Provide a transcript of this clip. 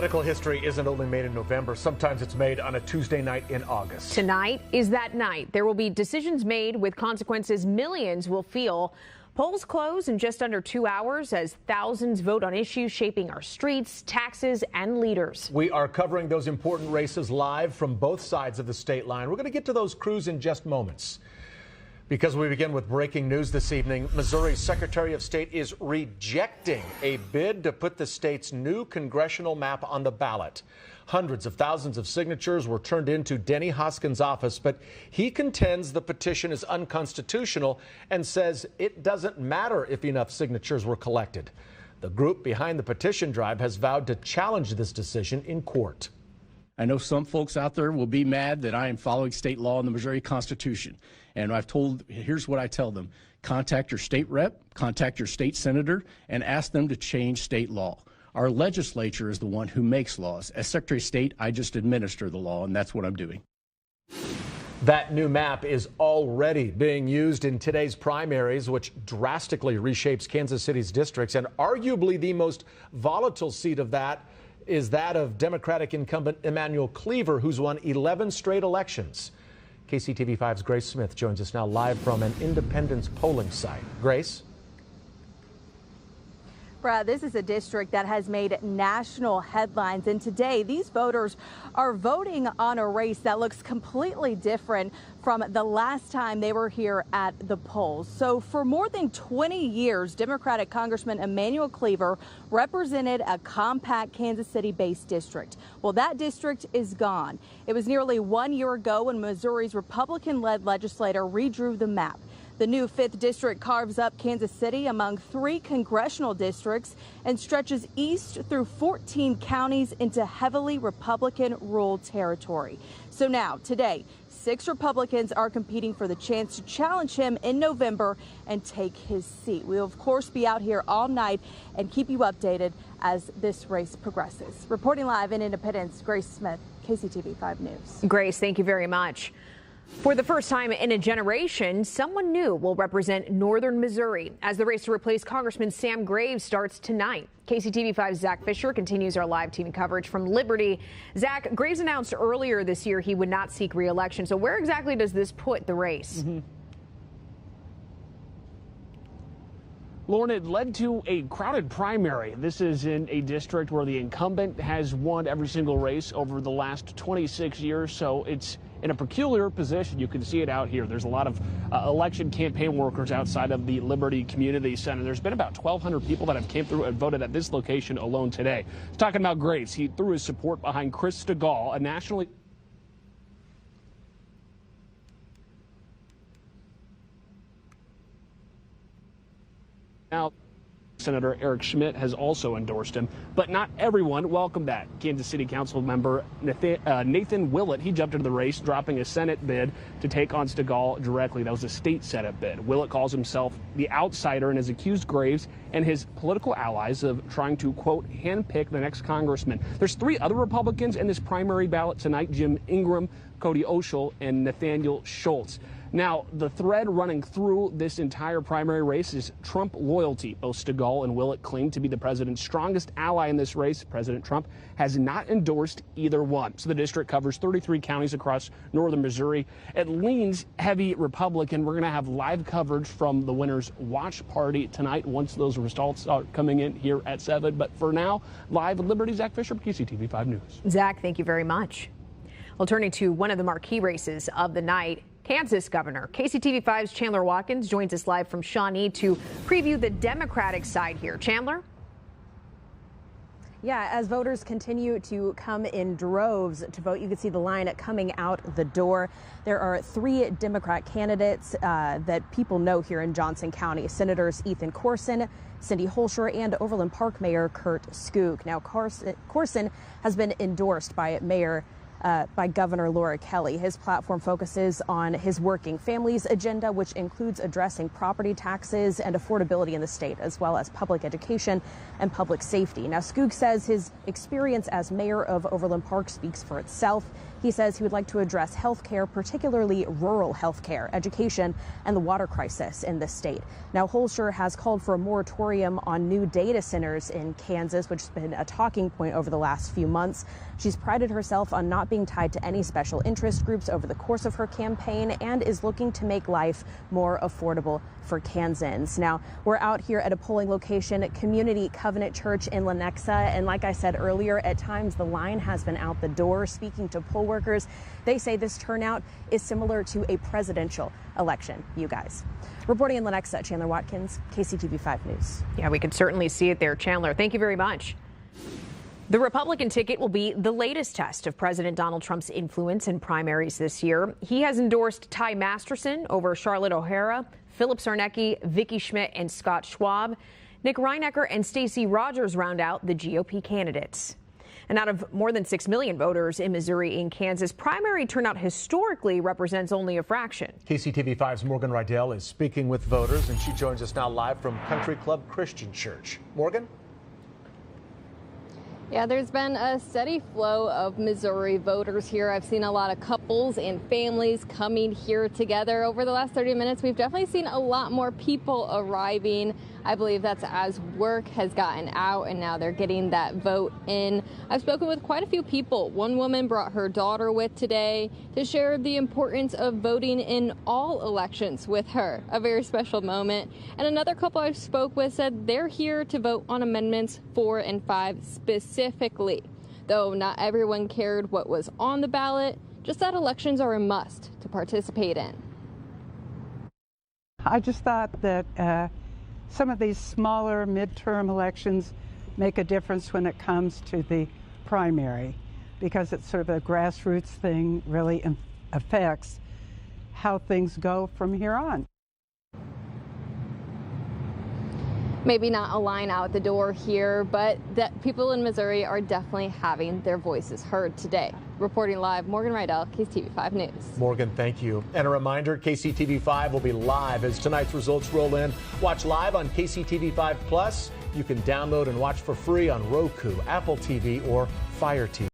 Political history isn't only made in November. Sometimes it's made on a Tuesday night in August. Tonight is that night. There will be decisions made with consequences millions will feel. Polls close in just under 2 hours as thousands vote on issues shaping our streets, taxes, and leaders. We are covering those important races live from both sides of the state line. We're going to get to those crews in just moments. Because we begin with breaking news this evening, Missouri's Secretary of State is rejecting a bid to put the state's new congressional map on the ballot. Hundreds of thousands of signatures were turned into Denny Hoskins' office, but he contends the petition is unconstitutional and says it doesn't matter if enough signatures were collected. The group behind the petition drive has vowed to challenge this decision in court. I know some folks out there will be mad that I am following state law and the Missouri Constitution. And here's what I tell them. Contact your state rep, contact your state senator, and ask them to change state law. Our legislature is the one who makes laws. As Secretary of State, I just administer the law, and that's what I'm doing. That new map is already being used in today's primaries, which drastically reshapes Kansas City's districts. And arguably the most volatile seat of that is that of Democratic incumbent Emanuel Cleaver, who's won 11 straight elections. KCTV 5's Grace Smith joins us now live from an independence polling site. Grace? Brad, this is a district that has made national headlines, and today these voters are voting on a race that looks completely different from the last time they were here at the polls. So for more than 20 years, Democratic Congressman Emanuel Cleaver represented a compact Kansas City-based district. Well, that district is gone. It was nearly 1 year ago when Missouri's Republican-led legislator redrew the map. The new 5th district carves up Kansas City among 3 congressional districts and stretches east through 14 counties into heavily Republican rural territory. So now, today, 6 Republicans are competing for the chance to challenge him in November and take his seat. We'll, of course, be out here all night and keep you updated as this race progresses. Reporting live in Independence, Grace Smith, KCTV 5 News. Grace, thank you very much. For the first time in a generation, someone new will represent northern Missouri as the race to replace Congressman Sam Graves starts tonight. KCTV 5's Zach Fisher continues our live TV coverage from Liberty. Zach, Graves announced earlier this year he would not seek re-election. So where exactly does this put the race? Lauren, it led to a crowded primary. This is in a district where the incumbent has won every single race over the last 26 years, so it's in a peculiar position. You can see it out here. There's a lot of election campaign workers outside of the Liberty Community Center. There's been about 1,200 people that have came through and voted at this location alone today. Talking about Graves, he threw his support behind Chris Stegall, a nationally Now, Senator Eric Schmidt has also endorsed him, but not everyone welcomed that. Kansas City Council member Nathan Willett, he jumped into the race, dropping a Senate bid to take on Stegall directly. That was a state Senate bid. Willett calls himself the outsider and has accused Graves and his political allies of trying to, quote, handpick the next congressman. There's 3 other Republicans in this primary ballot tonight: Jim Ingram, Cody Oshel, and Nathaniel Schultz. Now, the thread running through this entire primary race is Trump loyalty. Both Stegall and Willett claim to be the president's strongest ally in this race. President Trump has not endorsed either one. So the district covers 33 counties across northern Missouri. It leans heavy Republican. We're going to have live coverage from the winner's watch party tonight once those results are coming in here at 7. But for now, live at Liberty, Zach Fisher, KCTV 5 News. Zach, thank you very much. Well, turning to one of the marquee races of the night, Kansas governor. KCTV 5's Chandler Watkins joins us live from Shawnee to preview the Democratic side here. Chandler? Yeah, as voters continue to come in droves to vote, you can see the line coming out the door. There are 3 Democrat candidates that people know here in Johnson County: Senators Ethan Corson, Cindy Holscher, and Overland Park Mayor Kurt Skook. Now, Corson has been endorsed by Mayor by Governor Laura Kelly. His platform focuses on his working families agenda, which includes addressing property taxes and affordability in the state, as well as public education and public safety. Now, Skoog says his experience as mayor of Overland Park speaks for itself. He says he would like to address health care, particularly rural health care, education, and the water crisis in the state. Now, Holscher has called for a moratorium on new data centers in Kansas, which has been a talking point over the last few months. She's prided herself on not being tied to any special interest groups over the course of her campaign and is looking to make life more affordable for Kansans. Now, we're out here at a polling location at Community Covenant Church in Lenexa, and like I said earlier, at times the line has been out the door. Speaking to poll workers, they say this turnout is similar to a presidential election. You guys. Reporting in Lenexa, Chandler Watkins, KCTV 5 News. Yeah, we could certainly see it there, Chandler. Thank you very much. The Republican ticket will be the latest test of President Donald Trump's influence in primaries this year. He has endorsed Ty Masterson over Charlotte O'Hara, Philip Sarnecki, Vicki Schmidt, and Scott Schwab. Nick Reinecker and Stacey Rogers round out the GOP candidates. And out of more than 6 million voters in Missouri and Kansas, primary turnout historically represents only a fraction. KCTV 5's Morgan Rydell is speaking with voters, and she joins us now live from Country Club Christian Church. Morgan? Yeah, there's been a steady flow of Missouri voters here. I've seen a lot of couples and families coming here together. Over the last 30 minutes, we've definitely seen a lot more people arriving. I believe that's as work has gotten out and now they're getting that vote in. I've spoken with quite a few people. One woman brought her daughter with today to share the importance of voting in all elections with her. A very special moment. And another couple I spoke with said they're here to vote on amendments 4 and 5 specifically. Though not everyone cared what was on the ballot, just that elections are a must to participate in. I just thought that some of these smaller midterm elections make a difference when it comes to the primary, because it's sort of a grassroots thing, really affects how things go from here on. Maybe not a line out the door here, but that people in Missouri are definitely having their voices heard today. Reporting live, Morgan Rydell, KCTV 5 News. Morgan, thank you. And a reminder, KCTV 5 will be live as tonight's results roll in. Watch live on KCTV 5 Plus. You can download and watch for free on Roku, Apple TV, or Fire TV.